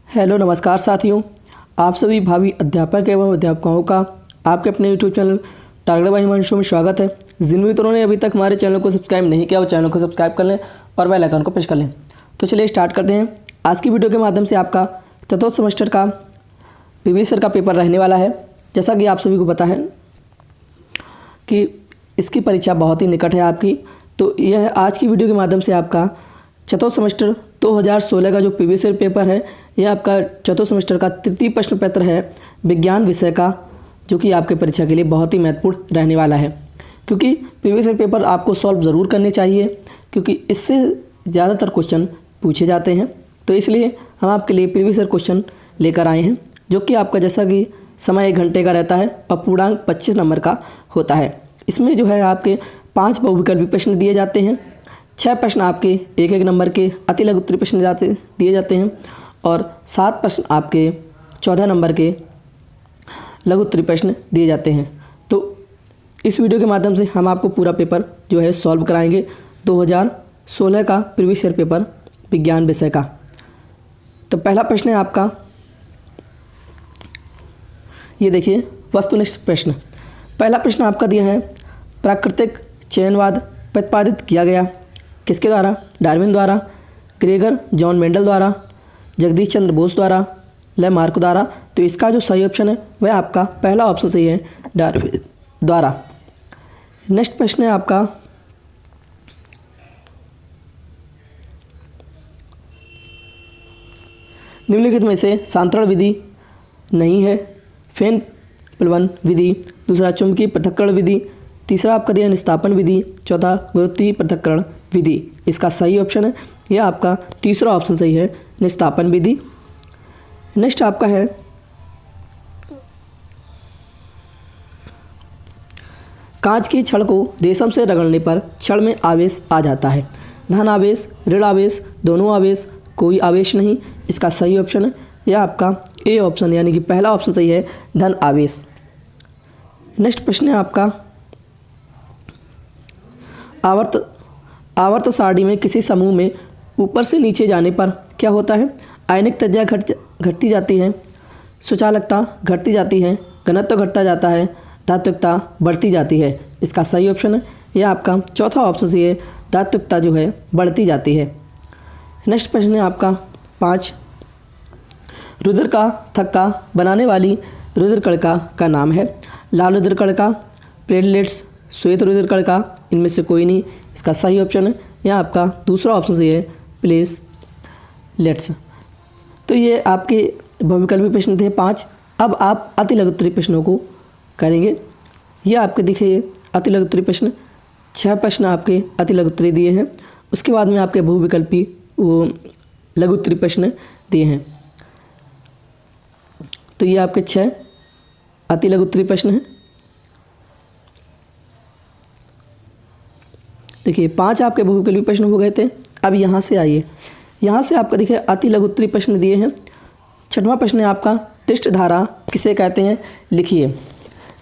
Hello नमस्कार साथियों, आप सभी भावी अध्यापक एवं अध्यापकों का आपके अपने YouTube channel target by Himanshu में स्वागत है। जिन मित्रों ने अभी तक हमारे चैनल को सब्सक्राइब नहीं किया वो चैनल को सब्सक्राइब कर लें और बेल आइकन को प्रेस कर लें। तो चलिए स्टार्ट करते हैं। आज की वीडियो के माध्यम से आपका चतुर्थ सेमेस्टर का प्रीवियस ईयर का पेपर रहने वाला है। जैसा कि आप सभी को पता है कि इसकी परीक्षा बहुत ही निकट है आपकी, तो यह आज की वीडियो के माध्यम से आपका चतुर्थ सेमेस्टर 2016 का जो प्रीवियस ईयर पेपर है, यह आपका चतुर्थ सेमेस्टर का तृतीय प्रश्न पत्र है विज्ञान विषय का, जो कि आपके परीक्षा के लिए बहुत ही महत्वपूर्ण रहने वाला है। क्योंकि प्रीवियस ईयर पेपर आपको सॉल्व ज़रूर करने चाहिए, क्योंकि इससे ज़्यादातर क्वेश्चन पूछे जाते हैं। तो इसलिए हम आपके लिए प्रीवियस ईयर क्वेश्चन लेकर आए हैं, जो कि आपका जैसा कि समय 1 घंटे का रहता है और पूर्णांक 25 नंबर का होता है। इसमें जो है आपके 5 बहुविकल्पी प्रश्न दिए जाते हैं, 6 प्रश्न आपके 1-1 नंबर के अति लघु उत्तरीय प्रश्न दिए जाते हैं और 7 प्रश्न आपके 14 नंबर के लघु उत्तरीय प्रश्न दिए जाते हैं। तो इस वीडियो के माध्यम से हम आपको पूरा पेपर जो है सॉल्व कराएंगे 2016 का प्रीवियस ईयर पेपर विज्ञान विषय का। तो पहला प्रश्न है आपका, ये देखिए, वस्तुनिष्ठ प्रश्न। पहला प्रश्न आपका दिया है, प्राकृतिक चयनवाद प्रतिपादित किया गया किसके द्वारा? डार्विन द्वारा, ग्रेगर जॉन मेंडल द्वारा, जगदीश चंद्र बोस द्वारा, लैमार्क द्वारा। तो इसका जो सही ऑप्शन है वह आपका पहला ऑप्शन सही है, डार्विन द्वारा। नेक्स्ट प्रश्न है आपका, निम्नलिखित में से सांतरण विधि नहीं है। फेन प्लवन विधि, दूसरा चुंबकीय पृथक्करण विधि, तीसरा आपका दिया निस्तापन विधि, चौथा गुरुत्वीय पृथक्करण विधि। इसका सही ऑप्शन है, यह आपका तीसरा ऑप्शन सही है, निस्तापन विधि। नेक्स्ट आपका है, कांच की छड़ को रेशम से रगड़ने पर छड़ में आवेश आ जाता है। धन आवेश, ऋण आवेश, दोनों आवेश, कोई आवेश नहीं। इसका सही ऑप्शन है, यह आपका ए ऑप्शन यानी कि पहला ऑप्शन सही है, धन आवेश। नेक्स्ट प्रश्न है आपका, आवर्त सारणी में किसी समूह में ऊपर से नीचे जाने पर क्या होता है? आयनिक त्रिज्या घटती जाती है, सुचालकता घटती जाती है, घनत्व घटता जाता है, धात्विकता बढ़ती जाती है। इसका सही ऑप्शन है, यह आपका चौथा ऑप्शन सही है, धात्विकता जो है बढ़ती जाती है। नेक्स्ट प्रश्न है आपका 5, रुधिर का थक्का बनाने वाली रुधिर कणिका का नाम है। लाल रुधिर कणिका, प्लेटलेट्स, श्वेत रुधिर कणिका, इनमें से कोई नहीं। इसका सही ऑप्शन है, यह आपका दूसरा ऑप्शन सही है, प्लेटलेट्स। तो ये आपके बहुविकल्पी प्रश्न थे 5। अब आप अति लघु उत्तरीय प्रश्नों को करेंगे। ये आपके दिखे अति लघु उत्तरीय प्रश्न, 6 प्रश्न आपके अति लघु उत्तरीय दिए हैं। उसके बाद में आपके बहुविकल्पी वो लघु उत्तरीय प्रश्न दिए हैं। तो ये आपके 6 अति लघु उत्तरीय प्रश्न हैं। देखिए 5 आपके बहुविकल्पी प्रश्न हो गए थे। अब यहाँ से आइए, यहाँ से आपका देखिए अति लघु उत्तरीय प्रश्न दिए हैं। 6वां प्रश्न है आपका, दिष्ट धारा किसे कहते हैं? लिखिए।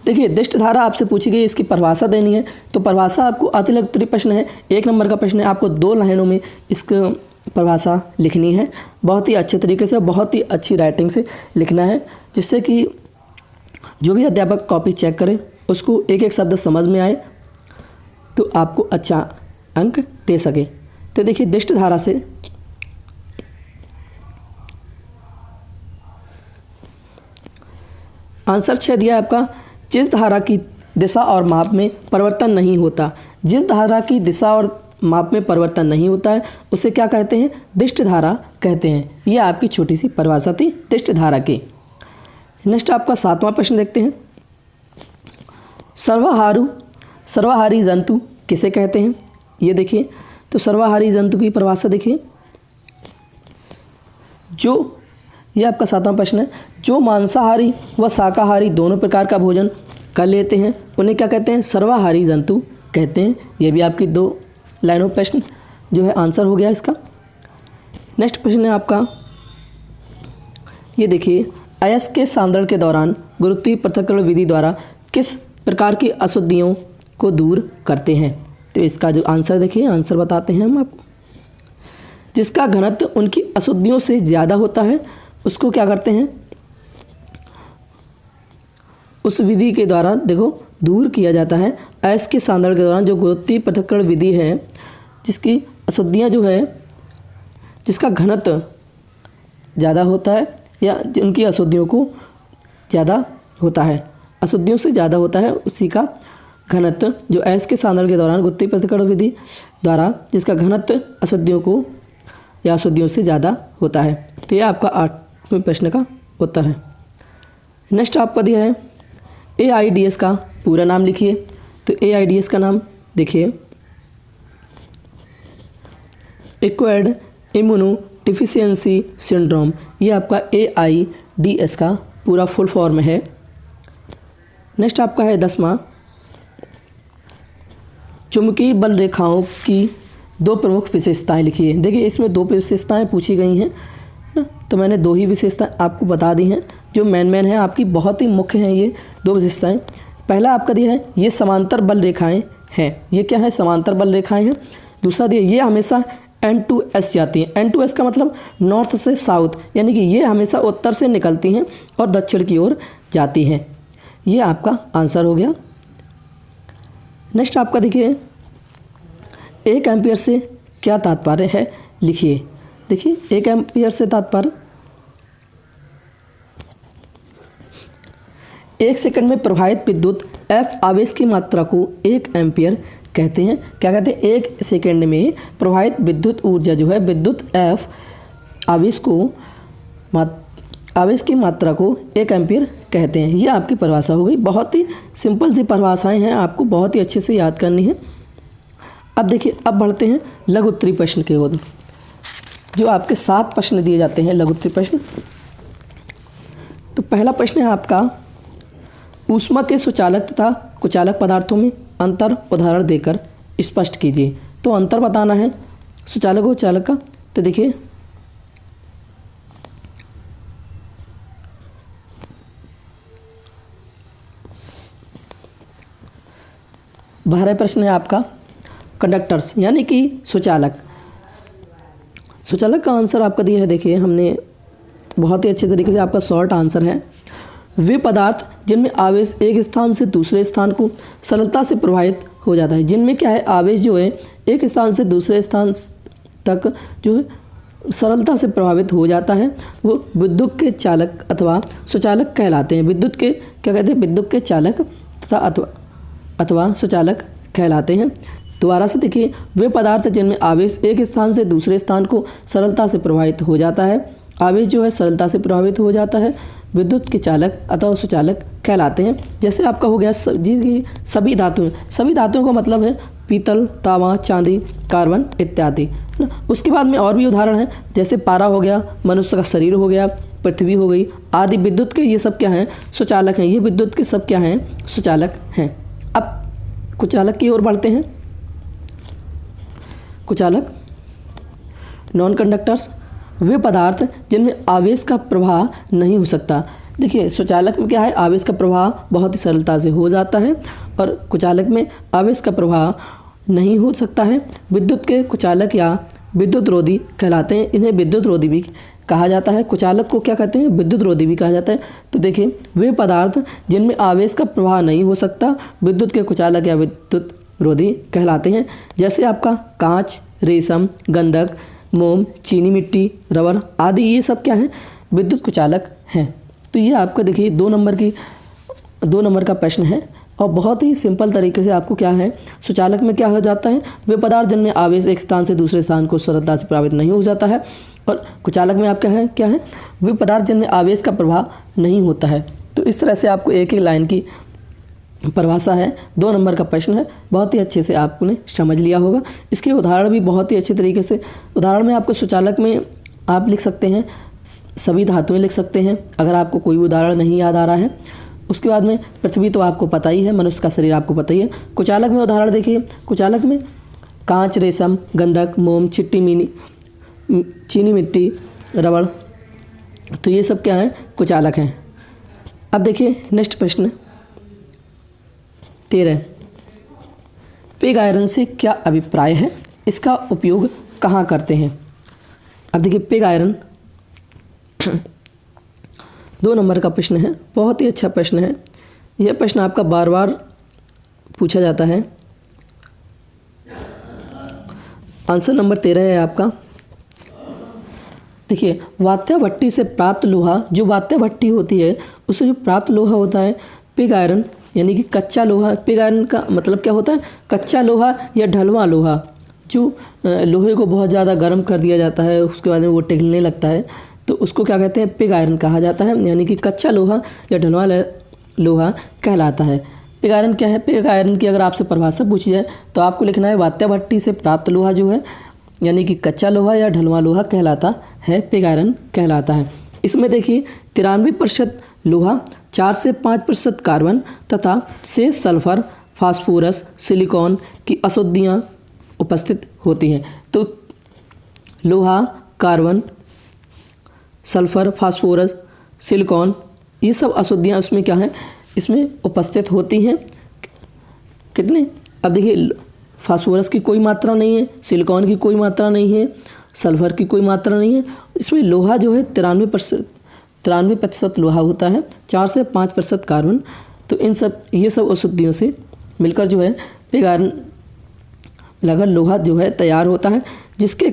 देखिए दिष्ट धारा आपसे पूछी गई, इसकी परिभाषा देनी है। तो परिभाषा आपको अति लघु उत्तरीय प्रश्न है, 1 नंबर का प्रश्न है, आपको 2 लाइनों में इसका परिभाषा लिखनी है। बहुत ही अच्छे तरीके से, बहुत ही अच्छी राइटिंग से लिखना है, जिससे कि जो भी अध्यापक कॉपी चेक करे उसको एक एक शब्द समझ में आए, तो आपको अच्छा अंक दे सके। तो देखिए दिष्ट धारा से आंसर 6 दिया है आपका, जिस धारा की दिशा और माप में परिवर्तन नहीं होता। जिस धारा की दिशा और माप में परिवर्तन नहीं होता है उसे क्या कहते हैं? दिष्ट धारा कहते हैं। यह आपकी छोटी सी परिभाषा थी दिष्ट धारा की। नेक्स्ट आपका 7वां प्रश्न देखते हैं, सर्वाहारी जंतु किसे कहते हैं? ये देखिए, तो सर्वाहारी जंतु की परिभाषा देखिए, जो ये आपका 7वां प्रश्न है, जो मांसाहारी व शाकाहारी दोनों प्रकार का भोजन कर लेते हैं उन्हें क्या कहते हैं? सर्वाहारी जंतु कहते हैं। ये भी आपकी 2 लाइनों प्रश्न जो है आंसर हो गया इसका। नेक्स्ट प्रश्न है आपका, ये देखिए, अयस्क सांद्रण के दौरान गुरुत्वीय पृथक्करण विधि द्वारा किस प्रकार की अशुद्धियों को दूर करते हैं? तो इसका जो आंसर देखिए, आंसर बताते हैं हम आपको। जिसका घनत्व उनकी अशुद्धियों से ज़्यादा होता है उसको क्या करते हैं, उस विधि के द्वारा देखो दूर किया जाता है। अयस्क सांद्रण के दौरान जो गुरुत्वीय पृथक्करण विधि है, जिसकी अशुद्धियाँ जो है, जिसका घनत्व ज़्यादा होता है या जिनकी अशुद्धियों को ज़्यादा होता है, अशुद्धियों से ज़्यादा होता है, उसी का घनत्व जो अयस्क सांद्रण के दौरान गुरुत्वीय पृथक्करण विधि द्वारा जिसका घनत्व अशुद्धियों को या अशुद्धियों से ज़्यादा होता है। तो यह आपका 8वें प्रश्न का उत्तर है। नेक्स्ट आपका दिया है AIDS का पूरा नाम लिखिए। तो AIDS का नाम देखिए, एक्वायर्ड इम्यूनो डिफिशियंसी सिंड्रोम। ये आपका AIDS का पूरा फुल फॉर्म है। नेक्स्ट आपका है 10वां, चुंबकीय बल रेखाओं की 2 प्रमुख विशेषताएं लिखिए। देखिए इसमें 2 विशेषताएं पूछी गई हैं ना, तो मैंने 2 ही विशेषताएं आपको बता दी हैं जो मेन है आपकी, बहुत ही मुख्य हैं ये 2 विशेषताएं। पहला आपका दिया है ये समांतर बल रेखाएं हैं। ये क्या है, समांतर बल रेखाएं हैं। दूसरा दिया ये हमेशा N2S जाती हैं। N2S का मतलब नॉर्थ से साउथ, यानी कि ये हमेशा उत्तर से निकलती हैं और दक्षिण की ओर जाती हैं। ये आपका आंसर हो गया। नेक्स्ट आपका देखिए 1 एम्पियर से क्या तात्पर्य है, लिखिए। देखिए 1 एम्पियर से तात्पर्य 1 सेकंड में प्रवाहित विद्युत F आवेश की मात्रा को 1 एम्पियर कहते हैं। क्या कहते हैं, 1 सेकंड में प्रवाहित विद्युत ऊर्जा जो है, विद्युत F आवेश की मात्रा को 1 एम्पियर कहते हैं। ये आपकी परिभाषा हो गई। बहुत ही सिंपल सी परिभाषाएं हैं, आपको बहुत ही अच्छे से याद करनी है। अब देखिए, अब बढ़ते हैं लघु उत्तरीय प्रश्न की ओर, जो आपके 7 प्रश्न दिए जाते हैं लघु उत्तरीय प्रश्न। तो पहला प्रश्न है आपका, ऊष्मा के सुचालक तथा कुचालक पदार्थों में अंतर उदाहरण देकर स्पष्ट कीजिए। तो अंतर बताना है सुचालक और कुचालक का। तो देखिए बारह प्रश्न है आपका, कंडक्टर्स यानी कि सुचालक। सुचालक का आंसर आपका दिया है, देखिए हमने बहुत ही अच्छे तरीके से, आपका शॉर्ट आंसर है, वे पदार्थ जिनमें आवेश एक स्थान से दूसरे स्थान को सरलता से प्रवाहित हो जाता है। जिनमें क्या है, आवेश जो है एक स्थान से दूसरे स्थान तक जो है सरलता से प्रभावित हो जाता है, वो विद्युत के चालक अथवा सुचालक कहलाते हैं। विद्युत के क्या कहते हैं, विद्युत के चालक तथा अथवा सुचालक कहलाते हैं। दोबारा से देखिए, वे पदार्थ जिनमें आवेश एक स्थान से दूसरे स्थान को सरलता से प्रभावित हो जाता है, आवेश जो है सरलता से प्रभावित हो जाता है, विद्युत के चालक अथवा सुचालक कहलाते हैं। जैसे आपका हो गया सभी धातुएं। सभी धातुओं का मतलब है पीतल, तांबा, चांदी, कार्बन इत्यादि, है ना। उसके बाद में और भी उदाहरण हैं, जैसे पारा हो गया, मनुष्य का शरीर हो गया, पृथ्वी हो गई आदि। विद्युत के ये सब क्या हैं, सुचालक हैं। ये विद्युत के सब क्या हैं, सुचालक हैं। अब कुचालक की ओर बढ़ते हैं। कुचालक नॉन कंडक्टर्स, वे पदार्थ जिनमें आवेश का प्रवाह नहीं हो सकता। देखिए सुचालक में क्या है, आवेश का प्रवाह बहुत ही सरलता से हो जाता है और कुचालक में आवेश का प्रवाह नहीं हो सकता है। विद्युत के कुचालक या विद्युत रोधी कहलाते हैं। इन्हें विद्युत रोधी भी कहा जाता है। कुचालक को क्या कहते हैं, विद्युत रोधी भी कहा जाता है। तो देखिए, वे पदार्थ जिनमें आवेश का प्रवाह नहीं हो सकता, विद्युत के कुचालक या विद्युत रोधी कहलाते हैं। जैसे आपका कांच, रेशम, गंधक, मोम, चीनी मिट्टी, रबर आदि, ये सब क्या हैं, विद्युत कुचालक हैं। तो ये आपका देखिए 2 नंबर का प्रश्न है और बहुत ही सिंपल तरीके से आपको क्या है, सुचालक में क्या हो जाता है, वे पदार्थ जिनमें आवेश एक स्थान से दूसरे स्थान को सरलता से प्रभावित नहीं हो जाता है, और कुचालक में आप क्या है, वे पदार्थ जिनमें आवेश का प्रवाह नहीं होता है। तो इस तरह से आपको एक लाइन की परिभाषा है। 2 नंबर का प्रश्न है, बहुत ही अच्छे से आपने समझ लिया होगा। इसके उदाहरण भी बहुत ही अच्छे तरीके से, उदाहरण में आपको सुचालक में आप लिख सकते हैं, सभी धातुएं लिख सकते हैं अगर आपको कोई भी उदाहरण नहीं याद आ रहा है। उसके बाद में पृथ्वी तो आपको पता ही है, मनुष्य का शरीर आपको पता ही है। कुचालक में उदाहरण देखिए, कुचालक में कांच, रेशम, गंधक, मोम, चीनी मिट्टी, रबड़, तो ये सब क्या है, कुचालक हैं। अब देखिए नेक्स्ट प्रश्न 13, पिग आयरन से क्या अभिप्राय है, इसका उपयोग कहाँ करते हैं। अब देखिए पिग आयरन 2 नंबर का प्रश्न है, बहुत ही अच्छा प्रश्न है। यह प्रश्न आपका बार बार पूछा जाता है। आंसर नंबर 13 है आपका। देखिए, वात्या भट्टी से प्राप्त लोहा, जो वात्या भट्टी होती है उससे जो प्राप्त लोहा होता है पिग आयरन, यानी कि कच्चा लोहा। पिग आयरन का मतलब क्या होता है? कच्चा लोहा या ढलवा लोहा। जो लोहे को बहुत ज़्यादा गर्म कर दिया जाता है, उसके बाद में वो पिघलने लगता है, तो उसको क्या कहते हैं? पिग आयरन कहा जाता है, यानी कि कच्चा लोहा या ढलवा लोहा कहलाता है। पिग आयरन क्या है? पिग आयरन की अगर आपसे परिभाषा पूछी जाए तो आपको लिखना है वात्या भट्टी से प्राप्त लोहा जो है, यानी कि कच्चा लोहा या ढलवा लोहा कहलाता है, पिग आयरन कहलाता है। इसमें देखिए 93% लोहा, 4 से 5% कार्बन तथा शेष सल्फर, फास्फोरस, सिलिकॉन की अशुद्धियाँ उपस्थित होती हैं। तो लोहा, कार्बन, सल्फर, फास्फोरस, सिलिकॉन, ये सब अशुद्धियाँ उसमें क्या हैं? इसमें उपस्थित होती हैं। कितने? अब देखिए, फास्फोरस की कोई मात्रा नहीं है, सिलिकॉन की कोई मात्रा नहीं है, सल्फर की कोई मात्रा नहीं है। इसमें लोहा जो है 93% लोहा होता है, 4 से 5% कार्बन। तो ये सब अशुद्धियों से मिलकर जो है पिग आयरन मिलाकर लोहा जो है तैयार होता है, जिसके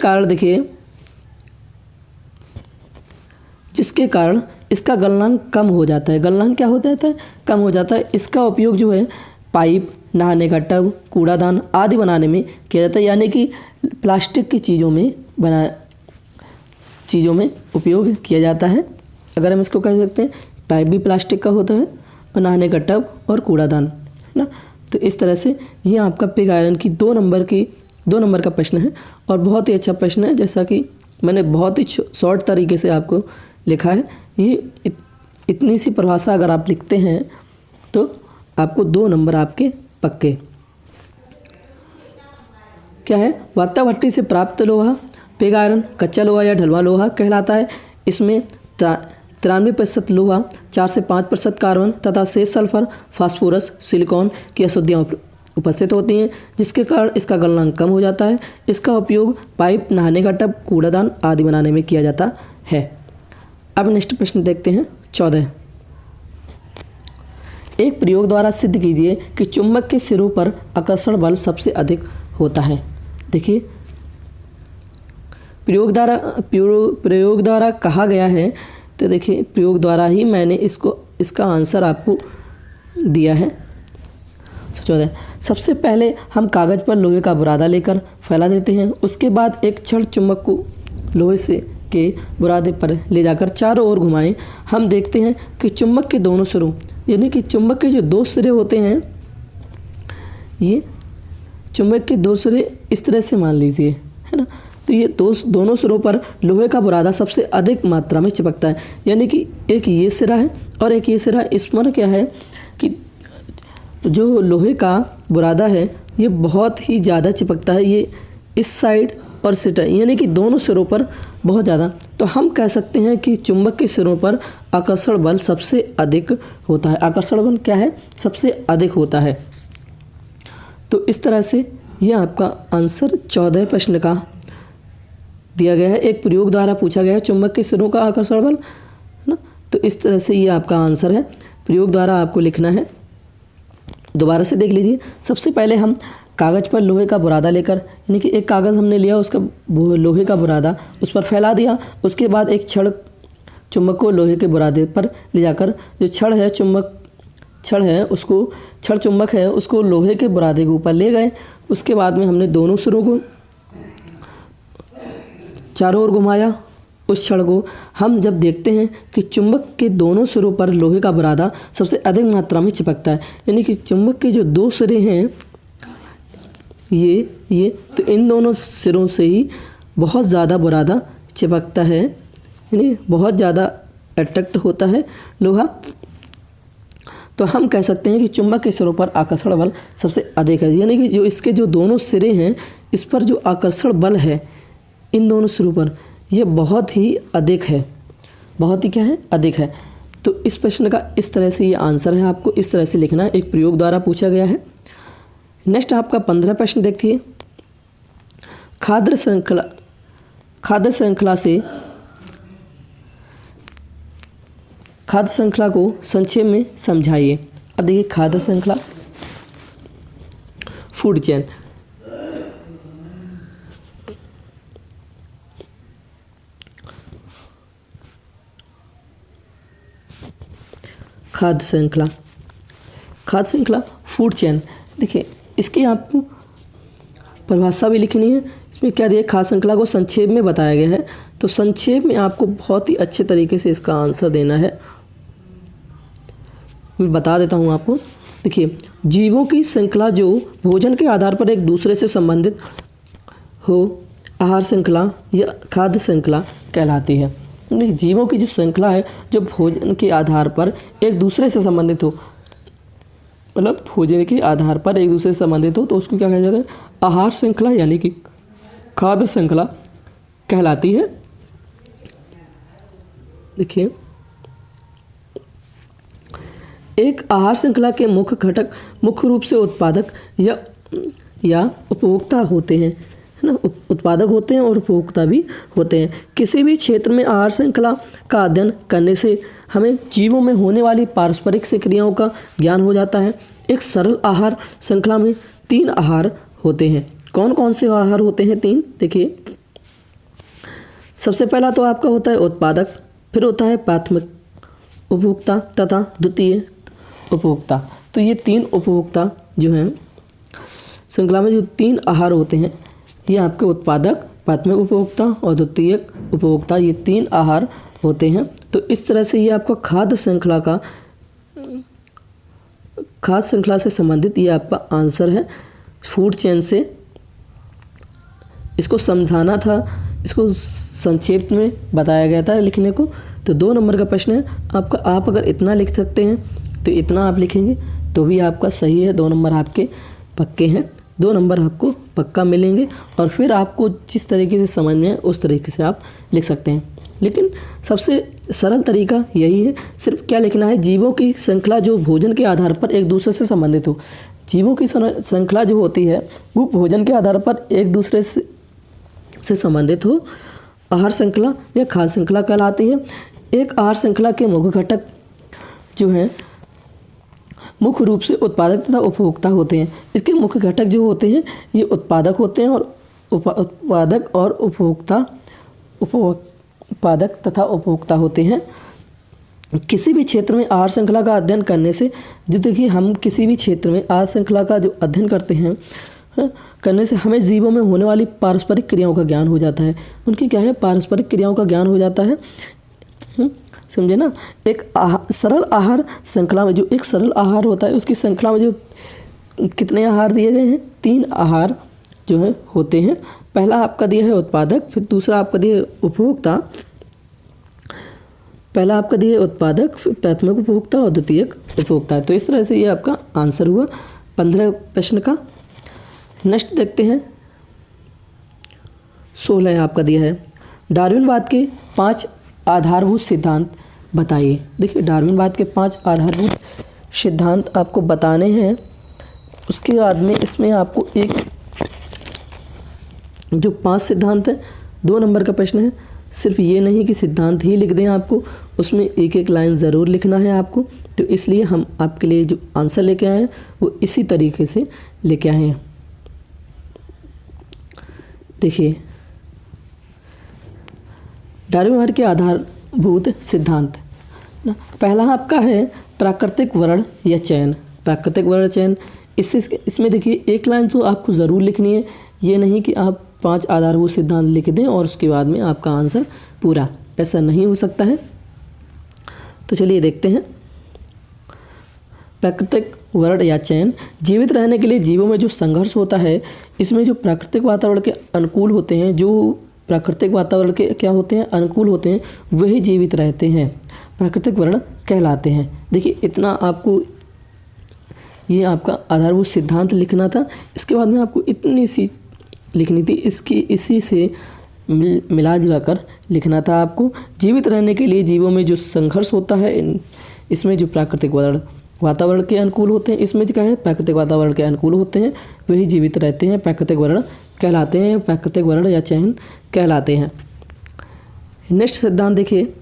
कारण इसका गलनांक कम हो जाता है। गलनांक क्या होता है? कम हो जाता है। इसका उपयोग जो है पाइप, नहाने का टब, कूड़ादान आदि बनाने में किया जाता है, यानी कि प्लास्टिक की चीज़ों में उपयोग किया जाता है। अगर हम इसको कह सकते हैं, पाइप भी प्लास्टिक का होता है और नहाने का टब और कूड़ादान, है ना। तो इस तरह से ये आपका पिग आयरन की 2 नंबर का प्रश्न है और बहुत ही अच्छा प्रश्न है। जैसा कि मैंने बहुत ही शॉर्ट तरीके से आपको लिखा है। ये इतनी सी परिभाषा अगर आप लिखते हैं तो आपको 2 नंबर आपके पक्के। क्या है? वात्या भट्टी से प्राप्त लोहा पिग आयरन, कच्चा लोहा या ढलवा लोहा कहलाता है। इसमें 93% लोहा, 4 से 5% कार्बन तथा शेष सल्फर, फास्फोरस, सिलिकॉन की अशुद्धियाँ उपस्थित होती हैं, जिसके कारण इसका गलनांक कम हो जाता है। इसका उपयोग पाइप, नहाने का टब, कूड़ादान आदि बनाने में किया जाता है। अब नेक्स्ट प्रश्न देखते हैं 14। एक प्रयोग द्वारा सिद्ध कीजिए कि चुंबक के सिरों पर आकर्षण बल सबसे अधिक होता है। देखिए, प्रयोग द्वारा कहा गया है, तो देखिए प्रयोग द्वारा ही मैंने इसका आंसर आपको दिया है। 14। सबसे पहले हम कागज़ पर लोहे का बुरादा लेकर फैला देते हैं। उसके बाद एक क्षण चुंबक को लोहे से के बुरादे पर ले जाकर चारों ओर घुमाएं। हम देखते हैं कि चुंबक के दोनों सिरों, यानी कि चुंबक के जो 2 सिरे होते हैं, ये चुंबक के 2 सिरे इस तरह से मान लीजिए, है ना। तो ये दोनों सिरों पर लोहे का बुरादा सबसे अधिक मात्रा में चिपकता है, यानी कि एक ये सिरा है और एक ये सिरा। इसमें क्या है कि जो लोहे का बुरादा है ये बहुत ही ज़्यादा चिपकता है, ये इस साइड और सिटा, यानी कि दोनों सिरों पर बहुत ज़्यादा। तो हम कह सकते हैं कि चुंबक के सिरों पर आकर्षण बल सबसे अधिक होता है। आकर्षण बल क्या है? सबसे अधिक होता है। तो इस तरह से ये आपका आंसर 14 प्रश्न का दिया गया है। एक प्रयोग द्वारा पूछा गया है चुंबक के सिरों का आकर्षण बल, है ना। तो इस तरह से ये आपका आंसर है। प्रयोग द्वारा आपको लिखना है। दोबारा से देख लीजिए। सबसे पहले हम कागज़ पर लोहे का बुरादा लेकर, यानी कि एक कागज़ हमने लिया, उसका लोहे का बुरादा उस पर फैला दिया। उसके बाद एक छड़ चुंबक को लोहे के बुरादे पर ले जाकर, जो छड़ चुंबक है उसको लोहे के बुरादे के ऊपर ले गए। उसके बाद में हमने दोनों सिरों को चारों ओर घुमाया। उस छड़ को हम जब देखते हैं कि चुंबक के दोनों सिरों पर लोहे का बुरादा सबसे अधिक मात्रा में चिपकता है, यानी कि चुंबक के जो 2 सिरे हैं ये तो इन दोनों सिरों से ही बहुत ज़्यादा बुरादा चिपकता है, यानी बहुत ज़्यादा अट्रैक्ट होता है लोहा। तो हम कह सकते हैं कि चुंबक के सिरों पर आकर्षण बल सबसे अधिक है, यानी कि जो इसके जो दोनों सिरे हैं इस पर जो आकर्षण बल है इन दोनों सिरों पर, ये बहुत ही अधिक है। बहुत ही क्या है? अधिक है। तो इस प्रश्न का इस तरह से ये आंसर है, आपको इस तरह से लिखना है। एक प्रयोग द्वारा पूछा गया है। नेक्स्ट आपका 15 प्रश्न देखिए। खाद्य खाद्य श्रृंखला को संक्षेप में समझाइए। अब देखिए खाद्य श्रृंखला, फूड चेन। खाद्य श्रृंखला, खाद्य श्रृंखला फूड चेन। देखिए इसकी आपको परिभाषा भी लिखनी है। इसमें क्या दिया, खाद्य श्रृंखला को संक्षेप में बताया गया है, तो संक्षेप में आपको बहुत ही अच्छे तरीके से इसका आंसर देना है। मैं बता देता हूँ आपको। देखिए जीवों की श्रृंखला जो भोजन के आधार पर एक दूसरे से संबंधित हो, आहार श्रृंखला या खाद्य श्रृंखला कहलाती है। जीवों की जो श्रृंखला है जो भोजन के आधार पर एक दूसरे से संबंधित हो, मतलब भोजन के आधार पर एक दूसरे से संबंधित हो, तो उसको क्या कहा जाता है, आहार श्रृंखला यानी कि खाद्य श्रृंखला कहलाती है। देखिए एक आहार श्रृंखला के मुख्य घटक मुख्य रूप से उत्पादक या उपभोक्ता होते हैं, है ना। उत्पादक होते हैं और उपभोक्ता भी होते हैं। किसी भी क्षेत्र में आहार श्रृंखला का अध्ययन करने से हमें जीवों में होने वाली पारस्परिक से क्रियाओं का ज्ञान हो जाता है। एक सरल आहार श्रृंखला में 3 आहार होते हैं। कौन कौन से आहार होते हैं? 3। देखिए सबसे पहला तो आपका होता है उत्पादक, फिर होता है प्राथमिक उपभोक्ता तथा द्वितीय उपभोक्ता। तो ये 3 उपभोक्ता जो हैं श्रृंखला में, जो 3 आहार होते हैं, ये आपके उत्पादक, प्राथमिक उपभोक्ता और द्वितीयक उपभोक्ता, ये 3 आहार होते हैं। तो इस तरह से ये आपका खाद्य श्रृंखला से संबंधित ये आपका आंसर है। फूड चेन से इसको समझाना था, इसको संक्षेप में बताया गया था लिखने को। तो 2 नंबर का प्रश्न है आपका। आप अगर इतना लिख सकते हैं तो इतना आप लिखेंगे तो भी आपका सही है। 2 नंबर आपके पक्के हैं, 2 नंबर आपको पक्का मिलेंगे। और फिर आपको जिस तरीके से समझ में है उस तरीके से आप लिख सकते हैं। लेकिन सबसे सरल तरीका यही है, सिर्फ क्या लिखना है, जीवों की श्रृंखला जो भोजन के आधार पर एक दूसरे से संबंधित हो। जीवों की श्रृंखला जो होती है वो भोजन के आधार पर एक दूसरे से संबंधित हो, आहार श्रृंखला या खाद्य श्रृंखला कहलाती है। एक आहार श्रृंखला के मुख्य घटक जो हैं मुख्य रूप से उत्पादक तथा उपभोक्ता होते हैं। इसके मुख्य घटक जो होते हैं ये उत्पादक होते हैं और उत्पादक और उत्पादक तथा उपभोक्ता होते हैं। किसी भी क्षेत्र में आहार श्रृंखला का अध्ययन करने से, देखिए हम किसी भी क्षेत्र में आहार श्रृंखला का जो अध्ययन करते हैं करने से हमें जीवों में होने वाली पारस्परिक क्रियाओं का ज्ञान हो जाता है। उनकी क्या है, पारस्परिक क्रियाओं का ज्ञान हो जाता है। समझे ना। एक सरल आहार श्रृंखला में जो एक सरल आहार होता है उसकी श्रृंखला में जो कितने आहार दिए गए हैं, 3 आहार जो है होते हैं। पहला आपका दिया है उत्पादक, फिर दूसरा आपका दिया है उपभोक्ता, पहला आपका दिया है उत्पादक, फिर प्राथमिक उपभोक्ता और द्वितीयक उपभोक्ता। तो इस तरह से ये आपका आंसर हुआ 15 प्रश्न का। नेक्स्ट देखते हैं 16 आपका दिया है डार्विनवाद के 5 आधारभूत सिद्धांत बताइए। देखिए डार्विनवाद के 5 आधारभूत सिद्धांत आपको बताने हैं। उसके बाद में इसमें आपको एक जो 5 सिद्धांत है, 2 नंबर का प्रश्न है। सिर्फ ये नहीं कि सिद्धांत ही लिख दें, आपको उसमें एक एक लाइन ज़रूर लिखना है आपको। तो इसलिए हम आपके लिए जो आंसर लेके आए हैं वो इसी तरीके से लेके आए हैं। देखिए डार्विनवाद के आधारभूत सिद्धांत ना, पहला आपका है प्राकृतिक वर्ण या चयन। प्राकृतिक वर्ण चयन, इसमें देखिए एक लाइन तो आपको ज़रूर लिखनी है। ये नहीं कि आप 5 आधारभूत सिद्धांत लिख दें और उसके बाद में आपका आंसर पूरा, ऐसा नहीं हो सकता है। तो चलिए देखते हैं। प्राकृतिक वर्ण या चयन, जीवित रहने के लिए जीवों में जो संघर्ष होता है, इसमें जो प्राकृतिक वातावरण के अनुकूल होते हैं, जो प्राकृतिक वातावरण के क्या होते हैं, अनुकूल होते हैं, वही जीवित रहते हैं, प्राकृतिक वर्ण कहलाते हैं। देखिए इतना आपको ये आपका आधारभूत सिद्धांत लिखना था। इसके बाद में आपको इतनी सी लिखनी थी, इसी से मिला जुला कर लिखना था आपको। जीवित रहने के लिए जीवों में जो संघर्ष होता है, इसमें जो प्राकृतिक वातावरण के अनुकूल होते हैं, इसमें क्या है, प्राकृतिक वातावरण के अनुकूल होते हैं, वही जीवित रहते हैं, प्राकृतिक वर्ण कहलाते हैं, प्राकृतिक वर्ण या चयन कहलाते हैं। नेक्स्ट सिद्धांत देखिए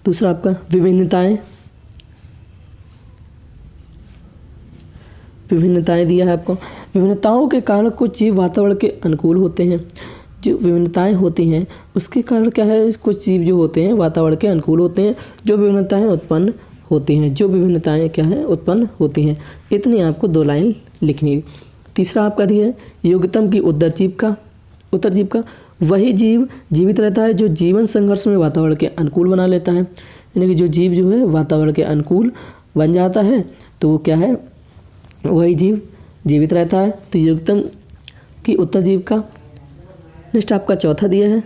दूसरा आपका विभिन्नताएं, विभिन्नताएं दिया है आपको। विभिन्नताओं के कारण कुछ जीव वातावरण के अनुकूल होते हैं। जो विभिन्नताएं होती हैं उसके कारण क्या है, कुछ जीव जो होते हैं वातावरण के अनुकूल होते हैं, जो विभिन्नताएं उत्पन्न होती हैं, जो विभिन्नताएं क्या है उत्पन्न होती हैं। इतनी आपको 2 लाइन लिखनी है। तीसरा आपका दिया है योग्यतम की उत्तरजीव का वही जीव जीवित रहता है जो जीवन संघर्ष में वातावरण के अनुकूल बना लेता है। यानी कि जो जीव जो है वातावरण के अनुकूल बन जाता है तो वो क्या है, वही जीव जीवित रहता है। तो योग्यतम की उत्तरजीव का। नेक्स्ट आपका चौथा दिया है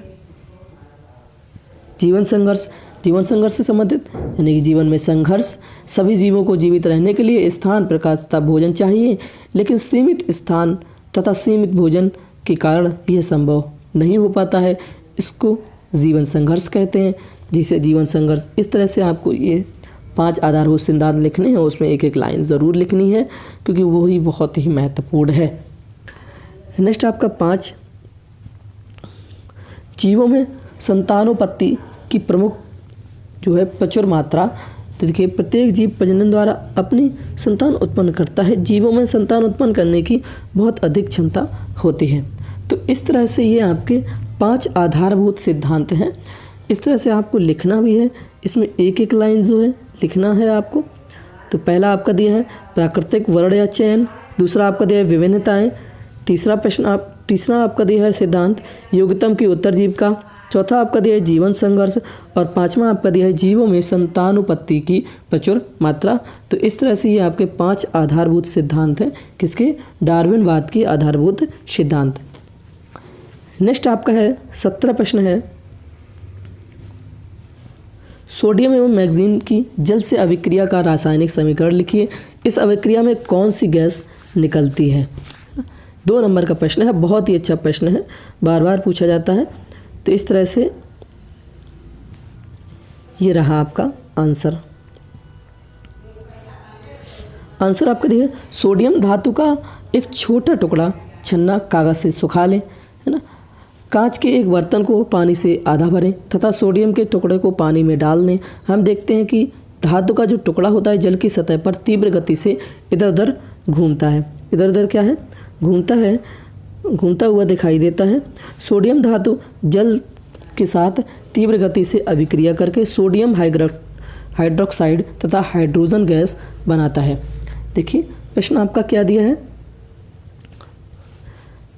जीवन संघर्ष से संबंधित, यानी कि जीवन में संघर्ष। सभी जीवों को जीवित रहने के लिए स्थान, प्रकाश तथा भोजन चाहिए, लेकिन सीमित स्थान तथा सीमित भोजन के कारण यह संभव नहीं हो पाता है। इसको जीवन संघर्ष कहते हैं, जिसे जीवन संघर्ष। इस तरह से आपको ये 5 आधारभूत सिद्धांत लिखने हैं, उसमें एक एक लाइन ज़रूर लिखनी है क्योंकि वो ही बहुत ही महत्वपूर्ण है। नेक्स्ट आपका 5 जीवों में संतानोत्पत्ति की प्रमुख जो है प्रचुर मात्रा। देखिए प्रत्येक जीव प्रजनन द्वारा अपनी संतान उत्पन्न करता है। जीवों में संतान उत्पन्न करने की बहुत अधिक क्षमता होती है। तो इस तरह से ये आपके 5 आधारभूत सिद्धांत हैं। इस तरह से आपको लिखना भी है, इसमें एक एक लाइन जो है लिखना है आपको। तो पहला आपका दिया है प्राकृतिक वर्ण या चयन, दूसरा आपका दिया है विभिन्नताएं, तीसरा आपका दिया है सिद्धांत योग्यतम की उत्तरजीव का, चौथा आपका दिया है जीवन संघर्ष और 5वां आपका दिया है जीवों में संतानोत्पत्ति की प्रचुर मात्रा। तो इस तरह से ये आपके 5 आधारभूत सिद्धांत हैं, किसके, डार्विनवाद के आधारभूत सिद्धांत। नेक्स्ट आपका है 17 प्रश्न है सोडियम एवं मैग्नीज की जल से अभिक्रिया का रासायनिक समीकरण लिखिए। इस अभिक्रिया में कौन सी गैस निकलती है। 2 नंबर का प्रश्न है, बहुत ही अच्छा प्रश्न है, बार बार पूछा जाता है। तो इस तरह से ये रहा आपका आंसर। आंसर आपका दिया सोडियम धातु का एक छोटा टुकड़ा छन्ना कागज से सुखा लें, है ना। कांच के एक बर्तन को पानी से आधा भरें तथा सोडियम के टुकड़े को पानी में डाल दें। हम देखते हैं कि धातु का जो टुकड़ा होता है जल की सतह पर तीव्र गति से इधर उधर घूमता है। इधर उधर क्या है, घूमता हुआ दिखाई देता है। सोडियम धातु जल के साथ तीव्र गति से अभिक्रिया करके सोडियम हाइड्रोक्साइड तथा हाइड्रोजन गैस बनाता है। देखिए प्रश्न आपका क्या दिया है,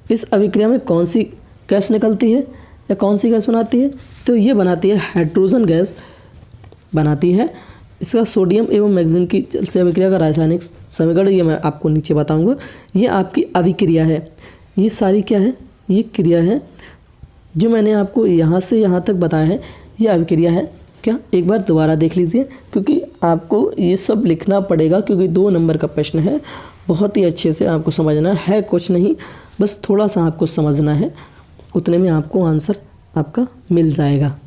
इस अभिक्रिया में कौन सी गैस निकलती है या कौन सी गैस बनाती है। तो ये बनाती है हाइड्रोजन गैस बनाती है। इसका सोडियम एवं मैग्नीज की जल से अभिक्रिया का रासायनिक समीकरण ये मैं आपको नीचे बताऊंगा। ये आपकी अभिक्रिया है, ये सारी क्या है, ये क्रिया है जो मैंने आपको यहाँ से यहाँ तक बताया है, ये अभिक्रिया है। क्या एक बार दोबारा देख लीजिए क्योंकि आपको ये सब लिखना पड़ेगा, क्योंकि 2 नंबर का प्रश्न है। बहुत ही अच्छे से आपको समझना है, कुछ नहीं, बस थोड़ा सा आपको समझना है, उतने में आपको आंसर आपका मिल जाएगा।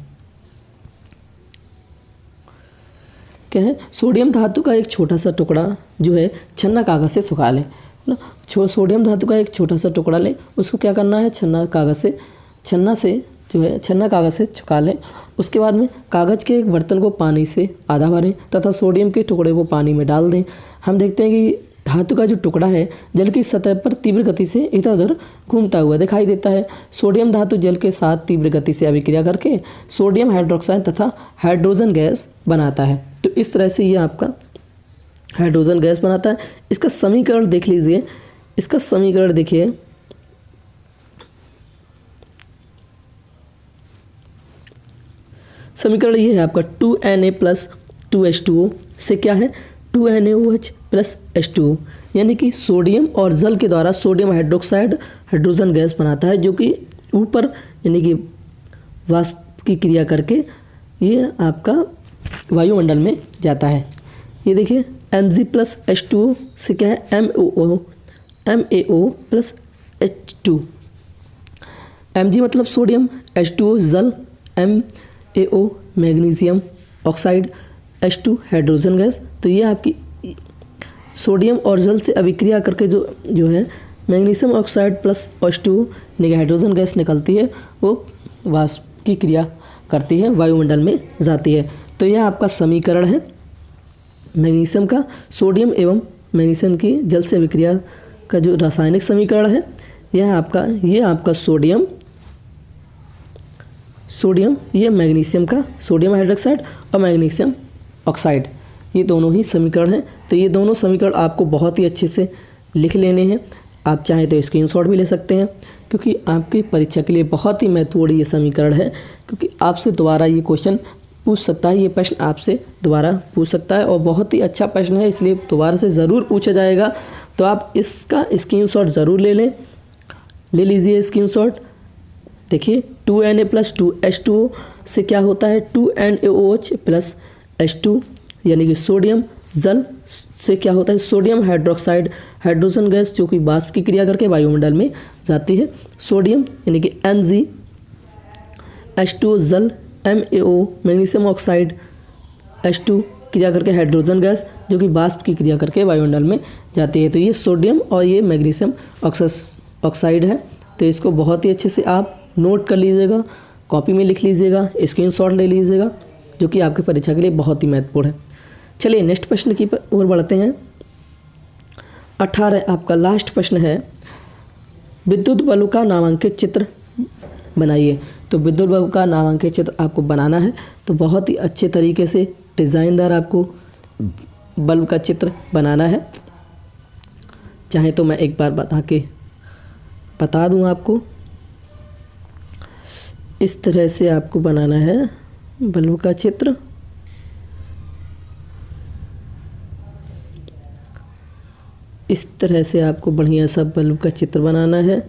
क्या है, सोडियम धातु का एक छोटा सा टुकड़ा जो है छन्ना कागज से सुखा लें, है ना। सोडियम धातु का एक छोटा सा टुकड़ा लें, उसको क्या करना है, छन्ना कागज से सुखा लें। उसके बाद में कागज़ के एक बर्तन को पानी से आधा भरें तथा सोडियम के टुकड़े को पानी में डाल दें। हम देखते हैं कि धातु का जो टुकड़ा है जल की सतह पर तीव्र गति से इधर उधर घूमता हुआ दिखाई देता है। सोडियम धातु जल के साथ तीव्र गति से अभिक्रिया करके सोडियम हाइड्रोक्साइड तथा हाइड्रोजन गैस बनाता है। तो इस तरह से ये आपका हाइड्रोजन गैस बनाता है। इसका समीकरण देख लीजिए, इसका समीकरण देखिए, समीकरण ये है आपका 2Na + 2H2O से क्या है 2NaOH + H2O, यानी कि सोडियम और जल के द्वारा सोडियम हाइड्रोक्साइड हाइड्रोजन गैस बनाता है, जो कि ऊपर यानी कि वाष्प की क्रिया करके ये आपका वायुमंडल में जाता है। ये देखिए Mg + H2O से क्या है MaO + H2। Mg मतलब सोडियम, H2O जल, MaO magnesium oxide, H2 hydrogen gas. तो ये आपकी सोडियम और जल से अभिक्रिया करके जो है मैग्नीशियम ऑक्साइड + H2 यानी कि हाइड्रोजन गैस निकलती है, वो वाष्प की क्रिया करती है, वायुमंडल में जाती है। तो यह आपका समीकरण है मैग्नीशियम का। सोडियम एवं मैग्नीशियम की जल से अभिक्रिया का जो रासायनिक समीकरण है यह आपका सोडियम ये मैग्नीशियम का सोडियम हाइड्रोक्साइड और मैग्नीशियम ऑक्साइड, ये दोनों ही समीकरण हैं। तो ये दोनों समीकरण आपको बहुत ही अच्छे से लिख लेने हैं। आप चाहें तो स्क्रीनशॉट भी ले सकते हैं, क्योंकि आपकी परीक्षा के लिए बहुत ही महत्वपूर्ण ये समीकरण है, क्योंकि आपसे दोबारा ये क्वेश्चन पूछ सकता है, ये प्रश्न आपसे दोबारा पूछ सकता है और बहुत ही अच्छा प्रश्न है, इसलिए दोबारा से ज़रूर पूछा जाएगा। तो आप इसका स्क्रीनशॉट ज़रूर ले लीजिए स्क्रीनशॉट। देखिए 2Na+2H2O से क्या होता है 2NaOH प्लस H2, यानी कि सोडियम जल से क्या होता है सोडियम हाइड्रोक्साइड हाइड्रोजन गैस जो कि वाष्प की क्रिया करके वायुमंडल में जाती है। सोडियम यानी कि Mg, H2O जल, MaO मैग्नीशियम ऑक्साइड, H2 क्रिया करके हाइड्रोजन गैस जो कि वाष्प की क्रिया करके वायुमंडल में जाती है। तो ये सोडियम और ये मैग्नीशियम ऑक्साइड है। तो इसको बहुत ही अच्छे से आप नोट कर लीजिएगा, कॉपी में लिख लीजिएगा, स्क्रीनशॉट ले लीजिएगा, जो कि आपकी परीक्षा के लिए बहुत ही महत्वपूर्ण है। चलिए नेक्स्ट प्रश्न की ओर बढ़ते हैं। 18 आपका लास्ट प्रश्न है, विद्युत बल्ब का नामांकित चित्र बनाइए। तो विद्युत बल्ब का नामांकित चित्र आपको बनाना है, तो बहुत ही अच्छे तरीके से डिज़ाइनदार आपको बल्ब का चित्र बनाना है। चाहे तो मैं एक बार बता दूं आपको, इस तरह से आपको बनाना है बल्ब का चित्र। इस तरह से आपको बढ़िया सा बल्ब का चित्र बनाना है,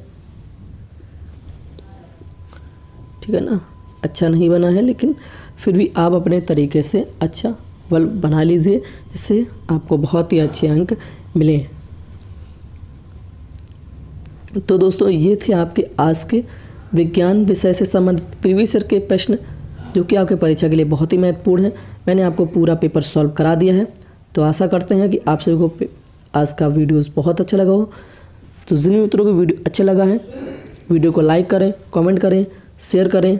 ठीक है ना। अच्छा नहीं बना है, लेकिन फिर भी आप अपने तरीके से अच्छा बल्ब बना लीजिए, जिससे आपको बहुत ही अच्छे अंक मिले। तो दोस्तों ये थे आपके आज के विज्ञान विषय से संबंधित प्रीवियस ईयर के प्रश्न, जो कि आपके परीक्षा के लिए बहुत ही महत्वपूर्ण है। मैंने आपको पूरा पेपर सॉल्व करा दिया है। तो आशा करते हैं कि आप सभी को आज का वीडियोस बहुत अच्छा लगा हो। तो जिन मित्रों को वीडियो अच्छा लगा है, वीडियो को लाइक करें, कमेंट करें, शेयर करें।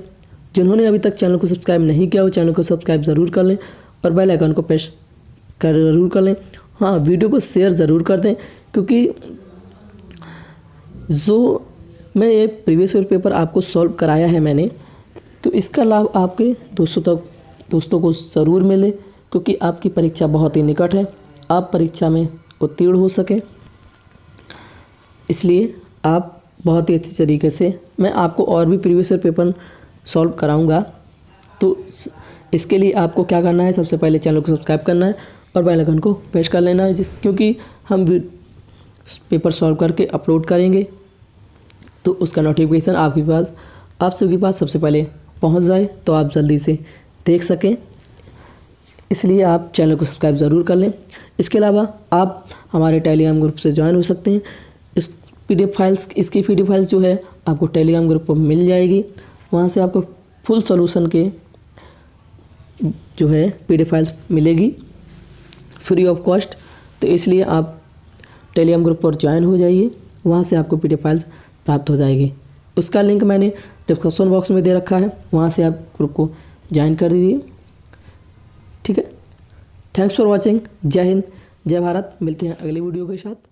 जिन्होंने अभी तक चैनल को सब्सक्राइब नहीं किया हो, चैनल को सब्सक्राइब ज़रूर कर लें और बेल आइकन को प्रेस ज़रूर कर लें। हाँ, वीडियो को शेयर ज़रूर कर दें, क्योंकि जो मैं ये प्रीवियस ईयर पेपर आपको सॉल्व कराया है मैंने, तो इसका लाभ आपके दोस्तों को ज़रूर मिले, क्योंकि आपकी परीक्षा बहुत ही निकट है, आप परीक्षा में उत्तीर्ण हो सकें। इसलिए आप बहुत ही अच्छे तरीके से, मैं आपको और भी प्रीवियस ईयर पेपर सॉल्व कराऊंगा। तो इसके लिए आपको क्या करना है, सबसे पहले चैनल को सब्सक्राइब करना है और बेल आइकन को प्रेस कर लेना है, क्योंकि हम पेपर सॉल्व करके अपलोड करेंगे तो उसका नोटिफिकेशन आप सबके पास सबसे पहले पहुंच जाए, तो आप जल्दी से देख सकें। इसलिए आप चैनल को सब्सक्राइब ज़रूर कर लें। इसके अलावा आप हमारे टेलीग्राम ग्रुप से ज्वाइन हो सकते हैं। इसकी PDF फाइल्स जो है आपको टेलीग्राम ग्रुप पर मिल जाएगी। वहाँ से आपको फुल सॉल्यूशन के जो है PDF फाइल्स मिलेगी फ्री ऑफ कॉस्ट। तो इसलिए आप टेलीग्राम ग्रुप पर ज्वाइन हो जाइए, वहाँ से आपको PDF फाइल्स प्राप्त हो जाएगी। उसका लिंक मैंने डिस्क्रिप्शन बॉक्स में दे रखा है, वहाँ से आप ग्रुप को ज्वाइन कर दीजिए, ठीक है। Thanks for watching. जय हिंद, जय भारत। मिलते हैं अगली वीडियो के साथ।